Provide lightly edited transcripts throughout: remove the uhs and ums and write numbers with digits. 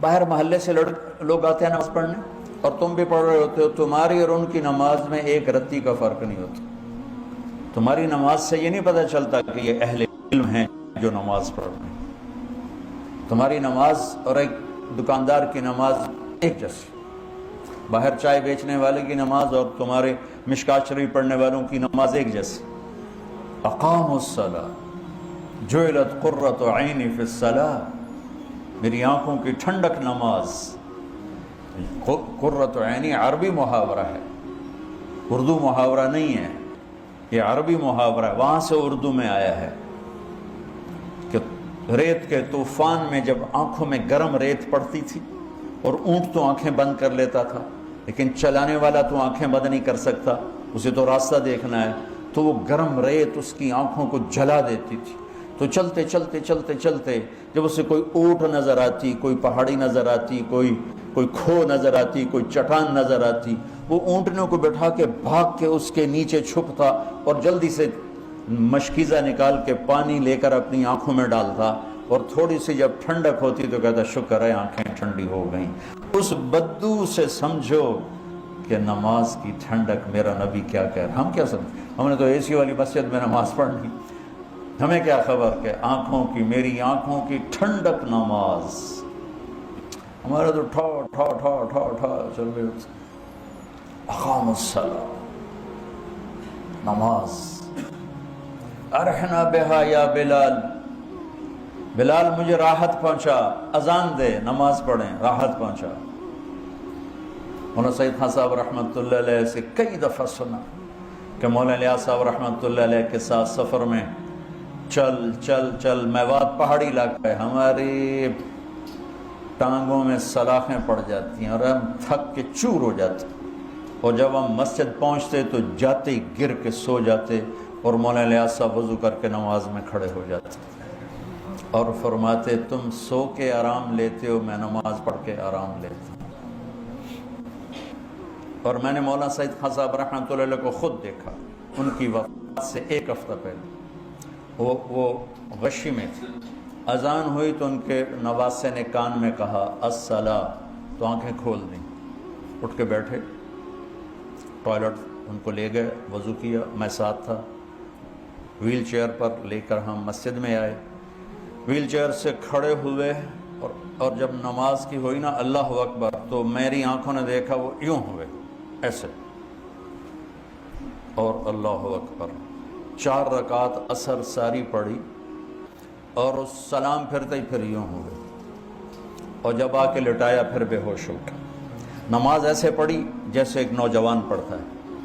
باہر محلے سے لوگ آتے ہیں نماز پڑھنے اور تم بھی پڑھ رہے ہوتے ہو، تمہاری اور ان کی نماز میں ایک رتی کا فرق نہیں ہوتا۔ تمہاری نماز سے یہ نہیں پتہ چلتا کہ یہ اہل علم ہیں جو نماز پڑھ رہے ہیں۔ تمہاری نماز اور ایک دکاندار کی نماز ایک جیسی، باہر چائے بیچنے والے کی نماز اور تمہارے مشکات شریف پڑھنے والوں کی نماز ایک جیسی۔ اقاموا الصلاۃ جعلت قرۃ عینی فی الصلاۃ، میری آنکھوں کی ٹھنڈک نماز۔ قرۃ عینی عربی محاورہ ہے، اردو محاورہ نہیں ہے، یہ عربی محاورہ ہے، وہاں سے اردو میں آیا ہے کہ ریت کے طوفان میں جب آنکھوں میں گرم ریت پڑتی تھی اور اونٹ تو آنکھیں بند کر لیتا تھا، لیکن چلانے والا تو آنکھیں بند نہیں کر سکتا، اسے تو راستہ دیکھنا ہے، تو وہ گرم ریت اس کی آنکھوں کو جلا دیتی تھی۔ تو چلتے چلتے چلتے چلتے جب اسے کوئی اونٹ نظر آتی، کوئی پہاڑی نظر آتی، کوئی کھو نظر آتی، کوئی چٹان نظر آتی، وہ اونٹنوں کو بٹھا کے بھاگ کے اس کے نیچے چھپتا اور جلدی سے مشکیزہ نکال کے پانی لے کر اپنی آنکھوں میں ڈالتا، اور تھوڑی سی جب ٹھنڈک ہوتی تو کہتا شکر ہے آنکھیں ٹھنڈی ہو گئیں۔ اس بدو سے سمجھو کہ نماز کی ٹھنڈک میرا نبی کیا کہہ رہا ہے۔ ہم کیا سمجھ، ہم نے تو اے سی والی مسجد میں نماز پڑھنی، ہمیں کیا خبر کہ آنکھوں کی، میری آنکھوں کی ٹھنڈک نماز۔ ہمارا تو ٹھا ٹھا ٹھا ٹھا ٹھا چل رہے ہوتے۔ اقام الصلاۃ، نماز۔ ارحنا بہا یا بلال، بلال مجھے راحت پہنچا، اذان دے، نماز پڑھیں، راحت پہنچا۔ مولانا سید خان صاحب رحمۃ اللہ علیہ سے کئی دفعہ سنا کہ مولانا الیاس صاحب رحمۃ اللہ علیہ کے ساتھ سفر میں چل چل چل، میوات پہاڑی علاقہ ہے، ہماری ٹانگوں میں سلاخیں پڑ جاتی ہیں اور ہم تھک کے چور ہو جاتے، اور جب ہم مسجد پہنچتے تو جاتے ہی گر کے سو جاتے، اور مولانا الیاس صاحب وضو کر کے نماز میں کھڑے ہو جاتے اور فرماتے تم سو کے آرام لیتے ہو، میں نماز پڑھ کے آرام لیتا ہوں۔ اور میں نے مولانا سید خان صاحب رحمۃ اللہ علیہ کو خود دیکھا، ان کی وفات سے ایک ہفتہ پہلے وہ غشی میں تھی، اذان ہوئی تو ان کے نواسے نے کان میں کہا الصلاۃ، تو آنکھیں کھول دیں، اٹھ کے بیٹھے، ٹوائلٹ ان کو لے گئے، وضو کیا، میں ساتھ تھا، ویل چیئر پر لے کر ہم مسجد میں آئے، ویل چیئر سے کھڑے ہوئے، اور جب نماز کی ہوئی نا اللہ اکبر، تو میری آنکھوں نے دیکھا وہ یوں ہوئے ایسے، اور اللہ اکبر، 4 رکعت عصر ساری پڑھی، اور اس سلام پھرتے ہی پھر یوں ہو گئے، اور جب آ کے لٹایا پھر بے ہوش ہو گیا۔ نماز ایسے پڑھی جیسے ایک نوجوان پڑھتا ہے،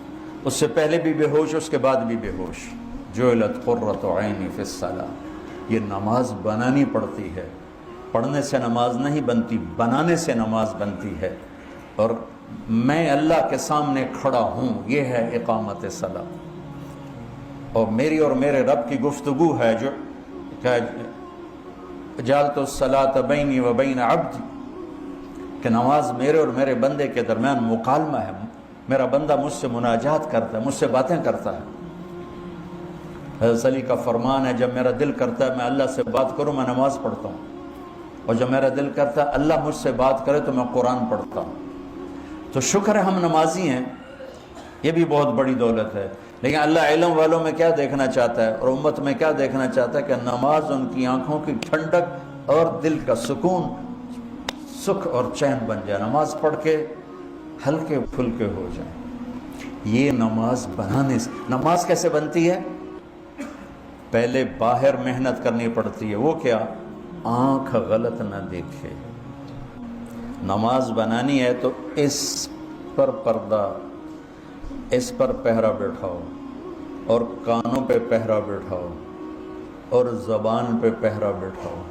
اس سے پہلے بھی بے ہوش، اس کے بعد بھی بے ہوش۔ جعلت قرۃ عینی فی الصلاۃ، یہ نماز بنانی پڑتی ہے، پڑھنے سے نماز نہیں بنتی، بنانے سے نماز بنتی ہے۔ اور میں اللہ کے سامنے کھڑا ہوں، یہ ہے اقامت صلاۃ، اور میری اور میرے رب کی گفتگو ہے جو کہ جعلت الصلاۃ بینی و بین عبدی، کہ نماز میرے اور میرے بندے کے درمیان مکالمہ ہے، میرا بندہ مجھ سے مناجات کرتا ہے، مجھ سے باتیں کرتا ہے۔ حضرت علی کا فرمان ہے جب میرا دل کرتا ہے میں اللہ سے بات کروں میں نماز پڑھتا ہوں، اور جب میرا دل کرتا ہے اللہ مجھ سے بات کرے تو میں قرآن پڑھتا ہوں۔ تو شکر ہے ہم نمازی ہیں، یہ بھی بہت بڑی دولت ہے، لیکن اللہ علم والوں میں کیا دیکھنا چاہتا ہے اور امت میں کیا دیکھنا چاہتا ہے کہ نماز ان کی آنکھوں کی ٹھنڈک اور دل کا سکون، سکھ اور چین بن جائے، نماز پڑھ کے ہلکے پھلکے ہو جائیں۔ یہ نماز بنانے سے، نماز کیسے بنتی ہے؟ پہلے باہر محنت کرنی پڑتی ہے، وہ کیا؟ آنکھ غلط نہ دیکھے۔ نماز بنانی ہے تو اس پر پردہ، اس پر پہرا بٹھاؤ، اور کانوں پہ پہرا بٹھاؤ، اور زبان پہ پہرا بٹھاؤ۔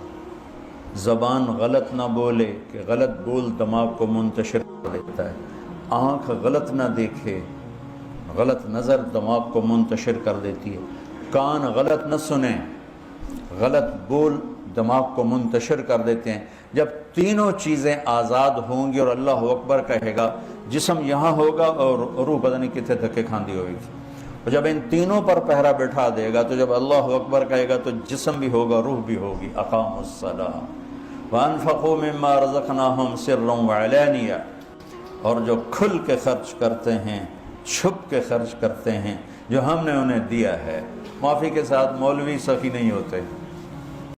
زبان غلط نہ بولے کہ غلط بول دماغ کو منتشر کر دیتا ہے، آنکھ غلط نہ دیکھے، غلط نظر دماغ کو منتشر کر دیتی ہے، کان غلط نہ سنیں، غلط بول دماغ کو منتشر کر دیتے ہیں۔ جب تینوں چیزیں آزاد ہوں گی اور اللہ اکبر کہے گا، جسم یہاں ہوگا اور روح پتہ نہیں کتنے دھکے کھاندی ہوگی، اور جب ان تینوں پر پہرا بٹھا دے گا تو جب اللہ اکبر کہے گا تو جسم بھی ہوگا، روح بھی ہوگی۔ اقام الصلاۃ، وَأَنفَقُوا مِمَّا رَزَقْنَاهُمْ سِرًّا وَعَلَانِيَةً، اور جو کھل کے خرچ کرتے ہیں، چھپ کے خرچ کرتے ہیں جو ہم نے انہیں دیا ہے۔ معافی کے ساتھ مولوی سخی نہیں ہوتے،